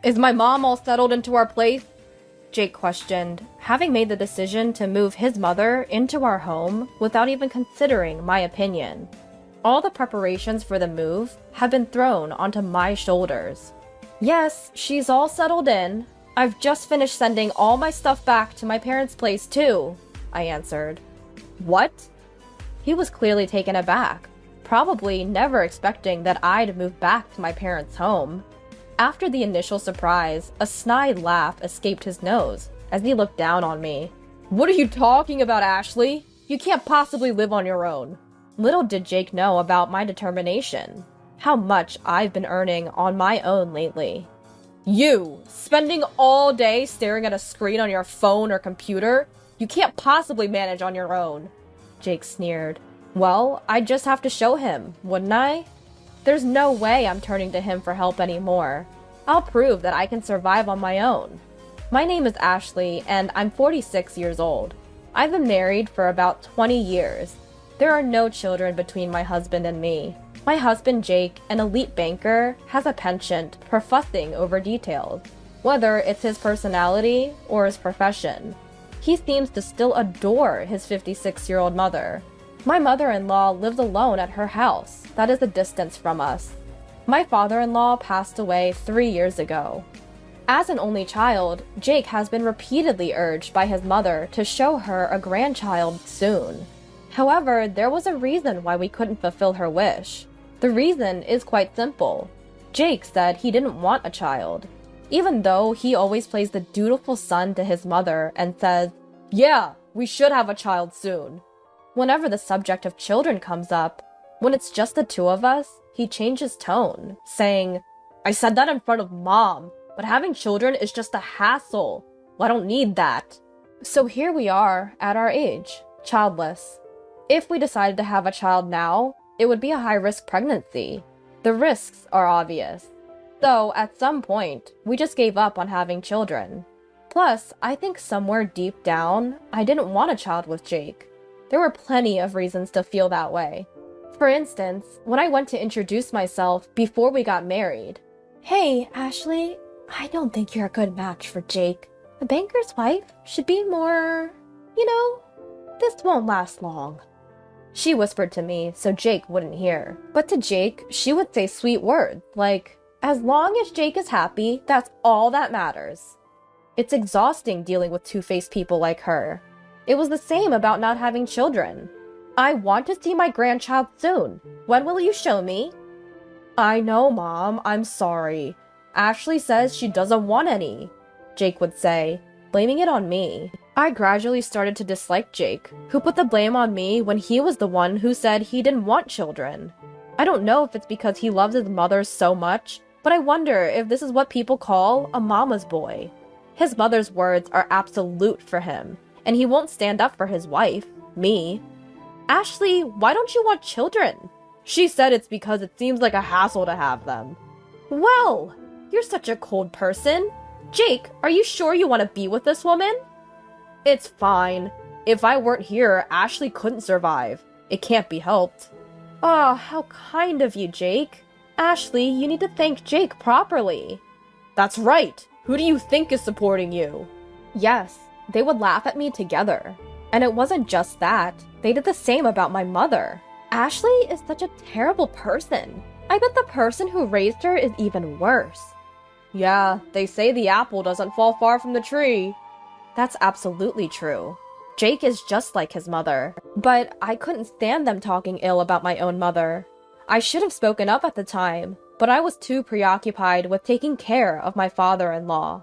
Is my mom all settled into our place? Jake questioned, having made the decision to move his mother into our home without even considering my opinion. All the preparations for the move have been thrown onto my shoulders. Yes, she's all settled in. I've just finished sending all my stuff back to my parents' place too, I answered. What? He was clearly taken aback, probably never expecting that I'd move back to my parents' home. After the initial surprise, a snide laugh escaped his nose as he looked down on me. What are you talking about, Ashley? You can't possibly live on your own. Little did Jake know about my determination, how much I've been earning on my own lately. You, spending all day staring at a screen on your phone or computer? You can't possibly manage on your own, Jake sneered. Well, I'd just have to show him, wouldn't I? There's no way I'm turning to him for help anymore. I'll prove that I can survive on my own. My name is Ashley, and I'm 46 years old. I've been married for about 20 years. There are no children between my husband and me. My husband, Jake, an elite banker, has a penchant for fussing over details, whether it's his personality or his profession. He seems to still adore his 56-year-old mother. My mother-in-law lives alone at her house that is a distance from us. My father-in-law passed away 3 years ago. As an only child, Jake has been repeatedly urged by his mother to show her a grandchild soon. However, there was a reason why we couldn't fulfill her wish. The reason is quite simple. Jake said he didn't want a child, even though he always plays the dutiful son to his mother and says, "Yeah, we should have a child soon." Whenever the subject of children comes up, when it's just the two of us, he changes tone, saying, "I said that in front of Mom, but having children is just a hassle. Well, I don't need that." So here we are at our age, childless. If we decided to have a child now, it would be a high-risk pregnancy. The risks are obvious. So, at some point, we just gave up on having children. Plus, I think somewhere deep down, I didn't want a child with Jake. There were plenty of reasons to feel that way. For instance, when I went to introduce myself before we got married. "Hey, Ashley, I don't think you're a good match for Jake. A banker's wife should be more, this won't last long." She whispered to me so Jake wouldn't hear. But to Jake, she would say sweet words like, "As long as Jake is happy, that's all that matters." It's exhausting dealing with two-faced people like her. It was the same about not having children. "I want to see my grandchild soon. When will you show me?" "I know, Mom, I'm sorry. Ashley says she doesn't want any," Jake would say, blaming it on me. I gradually started to dislike Jake, who put the blame on me when he was the one who said he didn't want children. I don't know if it's because he loves his mother so much, but I wonder if this is what people call a mama's boy. His mother's words are absolute for him, and he won't stand up for his wife, me. "Ashley, why don't you want children?" She said it's because it seems like a hassle to have them. Well, you're such a cold person. Jake, are you sure you want to be with this woman? It's fine. If I weren't here, Ashley couldn't survive. It can't be helped. Oh, how kind of you, Jake. Ashley, you need to thank Jake properly. That's right. Who do you think is supporting you? Yes, they would laugh at me together. And it wasn't just that. They did the same about my mother. Ashley is such a terrible person. I bet the person who raised her is even worse. Yeah, they say the apple doesn't fall far from the tree. That's absolutely true. Jake is just like his mother. But I couldn't stand them talking ill about my own mother. I should have spoken up at the time, but I was too preoccupied with taking care of my father-in-law.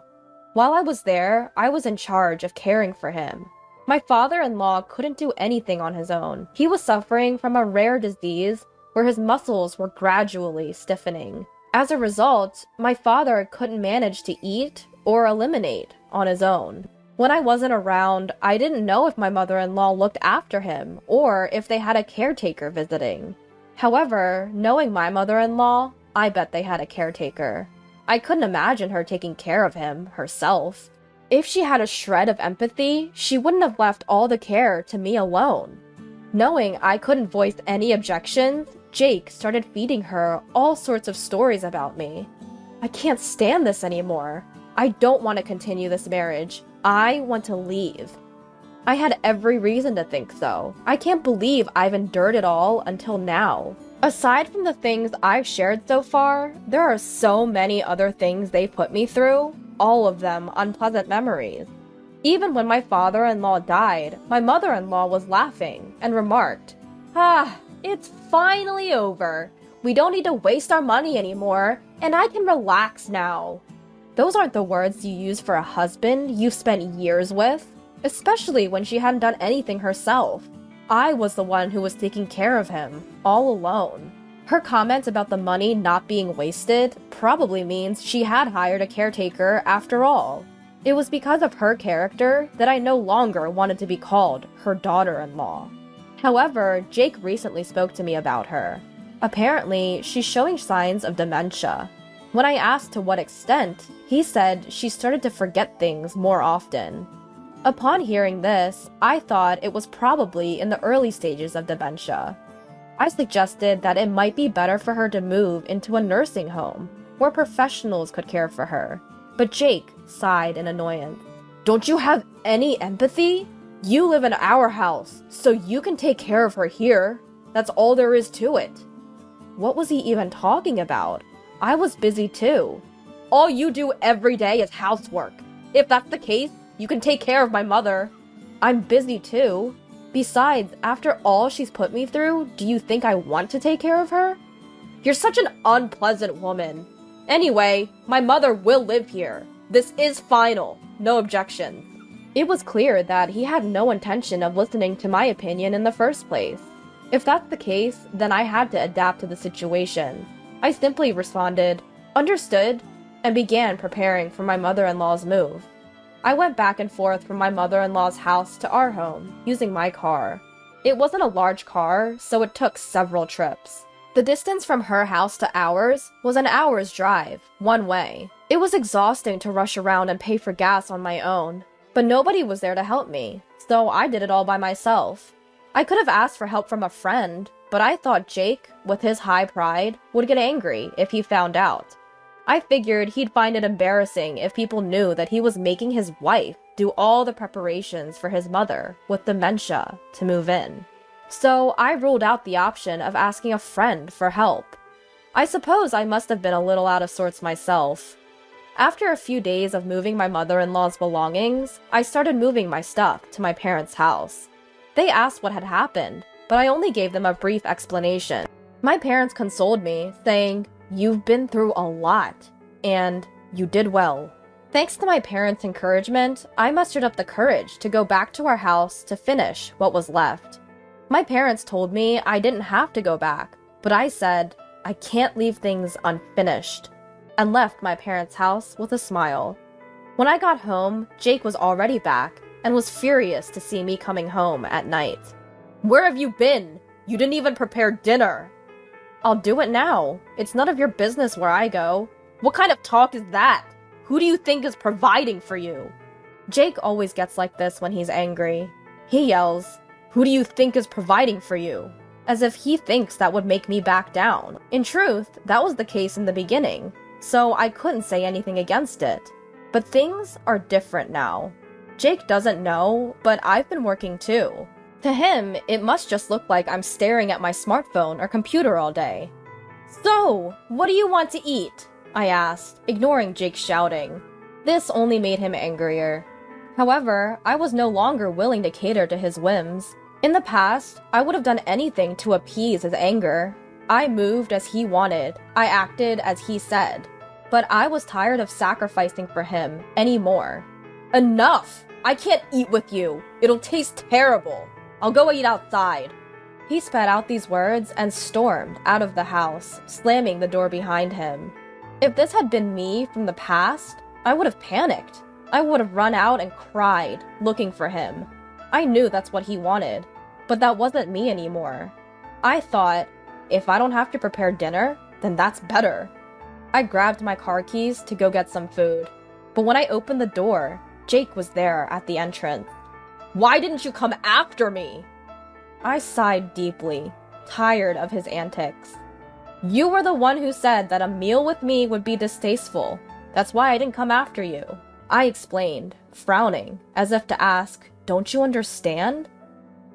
While I was there, I was in charge of caring for him. My father-in-law couldn't do anything on his own. He was suffering from a rare disease where his muscles were gradually stiffening. As a result, my father couldn't manage to eat or eliminate on his own. When I wasn't around, I didn't know if my mother-in-law looked after him or if they had a caretaker visiting. However, knowing my mother-in-law, I bet they had a caretaker. I couldn't imagine her taking care of him herself. If she had a shred of empathy, she wouldn't have left all the care to me alone. Knowing I couldn't voice any objections, Jake started feeding her all sorts of stories about me. I can't stand this anymore. I don't want to continue this marriage. I want to leave. I had every reason to think so. I can't believe I've endured it all until now. Aside from the things I've shared so far, there are so many other things they put me through, all of them unpleasant memories. Even when my father-in-law died, my mother-in-law was laughing and remarked, it's finally over. We don't need to waste our money anymore, and I can relax now. Those aren't the words you use for a husband you've spent years with, especially when she hadn't done anything herself. I was the one who was taking care of him, all alone. Her comment about the money not being wasted probably means she had hired a caretaker after all. It was because of her character that I no longer wanted to be called her daughter-in-law. However, Jake recently spoke to me about her. Apparently, she's showing signs of dementia. When I asked to what extent, he said she started to forget things more often. Upon hearing this, I thought it was probably in the early stages of dementia. I suggested that it might be better for her to move into a nursing home, where professionals could care for her. But Jake sighed in annoyance. Don't you have any empathy? You live in our house, so you can take care of her here. That's all there is to it. What was he even talking about? I was busy too. All you do every day is housework. If that's the case, you can take care of my mother. I'm busy too. Besides, after all she's put me through, do you think I want to take care of her? You're such an unpleasant woman. Anyway, my mother will live here. This is final. No objections. It was clear that he had no intention of listening to my opinion in the first place. If that's the case, then I had to adapt to the situation. I simply responded, "Understood," and began preparing for my mother-in-law's move. I went back and forth from my mother-in-law's house to our home, using my car. It wasn't a large car, so it took several trips. The distance from her house to ours was an hour's drive, one way. It was exhausting to rush around and pay for gas on my own, but nobody was there to help me, so I did it all by myself. I could have asked for help from a friend, but I thought Jake, with his high pride, would get angry if he found out. I figured he'd find it embarrassing if people knew that he was making his wife do all the preparations for his mother, with dementia, to move in. So I ruled out the option of asking a friend for help. I suppose I must have been a little out of sorts myself. After a few days of moving my mother-in-law's belongings, I started moving my stuff to my parents' house. They asked what had happened, but I only gave them a brief explanation. My parents consoled me, saying, "You've been through a lot, and you did well." Thanks to my parents' encouragement, I mustered up the courage to go back to our house to finish what was left. My parents told me I didn't have to go back, but I said, I can't leave things unfinished, and left my parents' house with a smile. When I got home, Jake was already back and was furious to see me coming home at night. "Where have you been? You didn't even prepare dinner." "I'll do it now. It's none of your business where I go." "What kind of talk is that? Who do you think is providing for you?" Jake always gets like this when he's angry. He yells, "Who do you think is providing for you?" As if he thinks that would make me back down. In truth, that was the case in the beginning, so I couldn't say anything against it. But things are different now. Jake doesn't know, but I've been working too. To him, it must just look like I'm staring at my smartphone or computer all day. "So, what do you want to eat?" I asked, ignoring Jake's shouting. This only made him angrier. However, I was no longer willing to cater to his whims. In the past, I would have done anything to appease his anger. I moved as he wanted. I acted as he said. But I was tired of sacrificing for him anymore. "Enough! I can't eat with you. It'll taste terrible. I'll go eat outside." He spat out these words and stormed out of the house, slamming the door behind him. If this had been me from the past, I would have panicked. I would have run out and cried, looking for him. I knew that's what he wanted, but that wasn't me anymore. I thought, if I don't have to prepare dinner, then that's better. I grabbed my car keys to go get some food, but when I opened the door, Jake was there at the entrance. "Why didn't you come after me?" I sighed deeply, tired of his antics. You were the one who said that a meal with me would be distasteful. That's why I didn't come after you. I explained, frowning, as if to ask, don't you understand?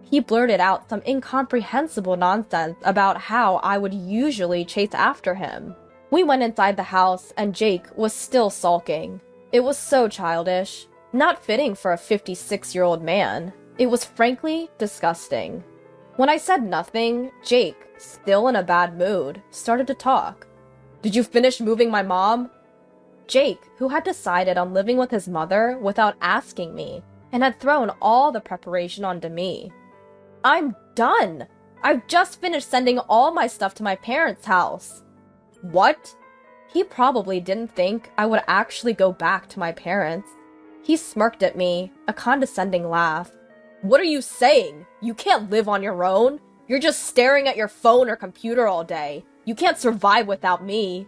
He blurted out some incomprehensible nonsense about how I would usually chase after him. We went inside the house and Jake was still sulking. It was so childish, not fitting for a 56-year-old man. It was frankly disgusting. When I said nothing, Jake, still in a bad mood, started to talk. Did you finish moving my mom? Jake, who had decided on living with his mother without asking me, and had thrown all the preparation onto me. I'm done! I've just finished sending all my stuff to my parents' house. What? He probably didn't think I would actually go back to my parents. He smirked at me, a condescending laugh. What are you saying? You can't live on your own. You're just staring at your phone or computer all day. You can't survive without me.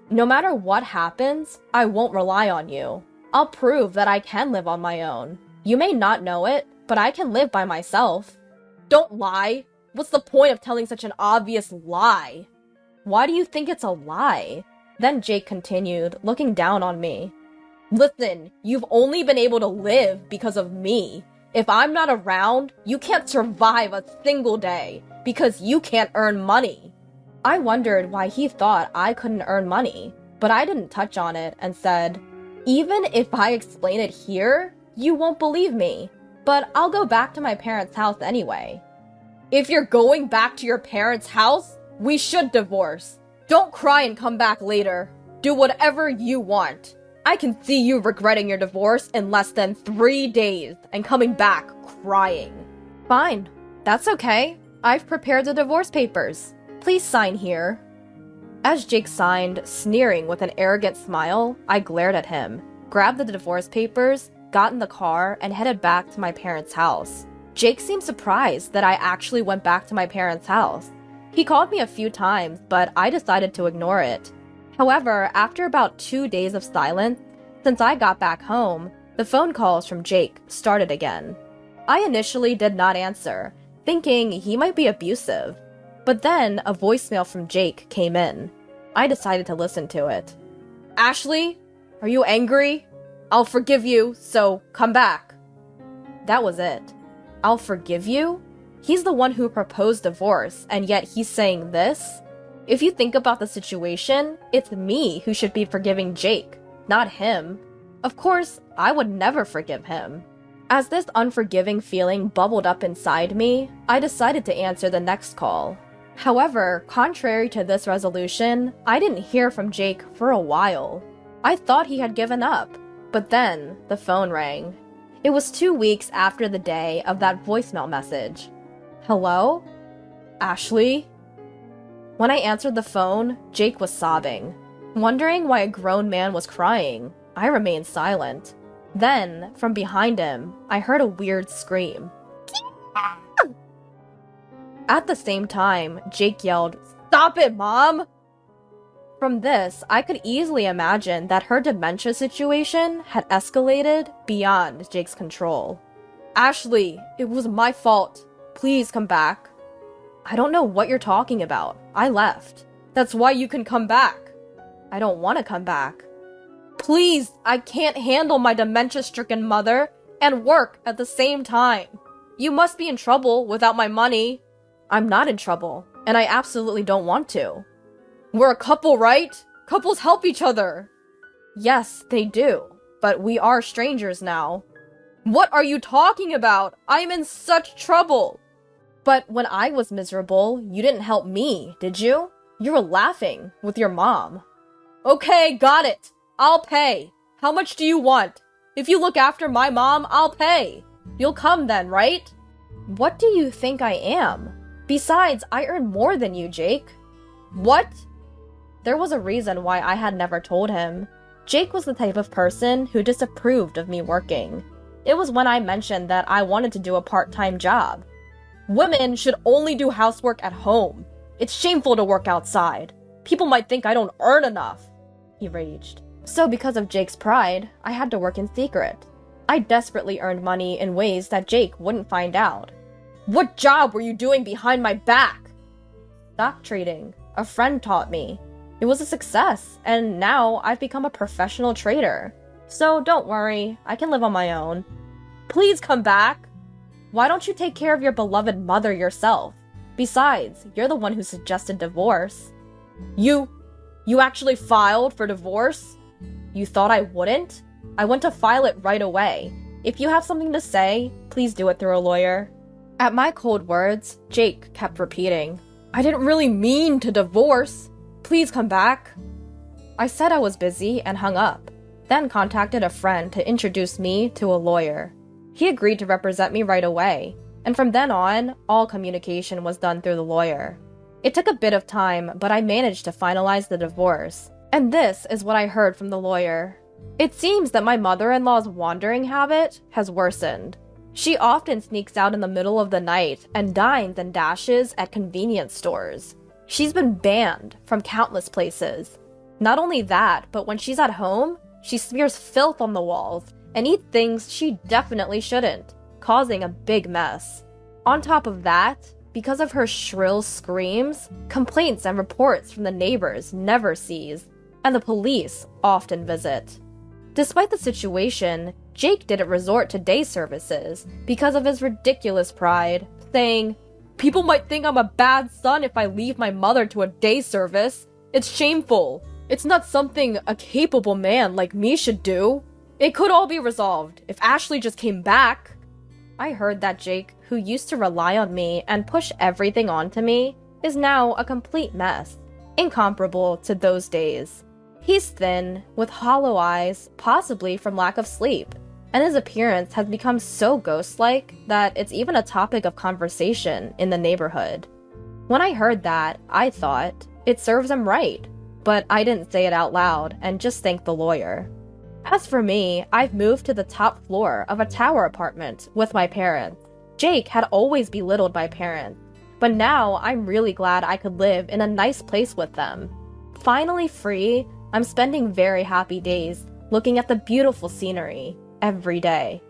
No matter what happens, I won't rely on you. I'll prove that I can live on my own. You may not know it, but I can live by myself. Don't lie. What's the point of telling such an obvious lie? Why do you think it's a lie? Then Jake continued, looking down on me. Listen, you've only been able to live because of me. If I'm not around, you can't survive a single day because you can't earn money. I wondered why he thought I couldn't earn money, but I didn't touch on it and said, even if I explain it here, you won't believe me, but I'll go back to my parents' house anyway. If you're going back to your parents' house, we should divorce. Don't cry and come back later. Do whatever you want. I can see you regretting your divorce in less than 3 days and coming back crying. Fine. That's okay. I've prepared the divorce papers. Please sign here. As Jake signed, sneering with an arrogant smile, I glared at him, grabbed the divorce papers, got in the car, and headed back to my parents' house. Jake seemed surprised that I actually went back to my parents' house. He called me a few times, but I decided to ignore it. However, after about 2 days of silence, since I got back home, the phone calls from Jake started again. I initially did not answer, thinking he might be abusive. But then a voicemail from Jake came in. I decided to listen to it. Ashley, are you angry? I'll forgive you, so come back. That was it. I'll forgive you? He's the one who proposed divorce, and yet he's saying this? If you think about the situation, it's me who should be forgiving Jake, not him. Of course, I would never forgive him. As this unforgiving feeling bubbled up inside me, I decided to answer the next call. However, contrary to this resolution, I didn't hear from Jake for a while. I thought he had given up, but then the phone rang. It was 2 weeks after the day of that voicemail message. Hello? Ashley? When I answered the phone, Jake was sobbing. Wondering why a grown man was crying, I remained silent. Then, from behind him, I heard a weird scream. At the same time, Jake yelled, "Stop it, Mom!" From this, I could easily imagine that her dementia situation had escalated beyond Jake's control. Ashley, it was my fault. Please come back. I don't know what you're talking about. I left. That's why you can come back. I don't want to come back. Please, I can't handle my dementia-stricken mother and work at the same time. You must be in trouble without my money. I'm not in trouble, and I absolutely don't want to. We're a couple, right? Couples help each other. Yes, they do, but we are strangers now. What are you talking about? I'm in such trouble. But when I was miserable, you didn't help me, did you? You were laughing with your mom. Okay, got it. I'll pay. How much do you want? If you look after my mom, I'll pay. You'll come then, right? What do you think I am? Besides, I earn more than you, Jake. What? There was a reason why I had never told him. Jake was the type of person who disapproved of me working. It was when I mentioned that I wanted to do a part-time job. Women should only do housework at home. It's shameful to work outside. People might think I don't earn enough, he raged. So because of Jake's pride, I had to work in secret. I desperately earned money in ways that Jake wouldn't find out. What job were you doing behind my back? Stock trading. A friend taught me. It was a success, and now I've become a professional trader. So don't worry, I can live on my own. Please come back! Why don't you take care of your beloved mother yourself? Besides, you're the one who suggested divorce. You actually filed for divorce? You thought I wouldn't? I went to file it right away. If you have something to say, please do it through a lawyer. At my cold words, Jake kept repeating, I didn't really mean to divorce. Please come back. I said I was busy and hung up, then contacted a friend to introduce me to a lawyer. He agreed to represent me right away, and from then on, all communication was done through the lawyer. It took a bit of time, but I managed to finalize the divorce. And this is what I heard from the lawyer. It seems that my mother-in-law's wandering habit has worsened. She often sneaks out in the middle of the night and dines and dashes at convenience stores. She's been banned from countless places. Not only that, but when she's at home, she smears filth on the walls and eats things she definitely shouldn't, causing a big mess. On top of that, because of her shrill screams, complaints and reports from the neighbors never cease, and the police often visit. Despite the situation, Jake didn't resort to day services because of his ridiculous pride, saying, People might think I'm a bad son if I leave my mother to a day service. It's shameful. It's not something a capable man like me should do. It could all be resolved if Ashley just came back. I heard that Jake, who used to rely on me and push everything onto me, is now a complete mess, incomparable to those days. He's thin, with hollow eyes, possibly from lack of sleep, and his appearance has become so ghost-like that it's even a topic of conversation in the neighborhood. When I heard that, I thought, it serves him right, but I didn't say it out loud and just thanked the lawyer. As for me, I've moved to the top floor of a tower apartment with my parents. Jake had always belittled my parents, but now I'm really glad I could live in a nice place with them. Finally free, I'm spending very happy days looking at the beautiful scenery every day.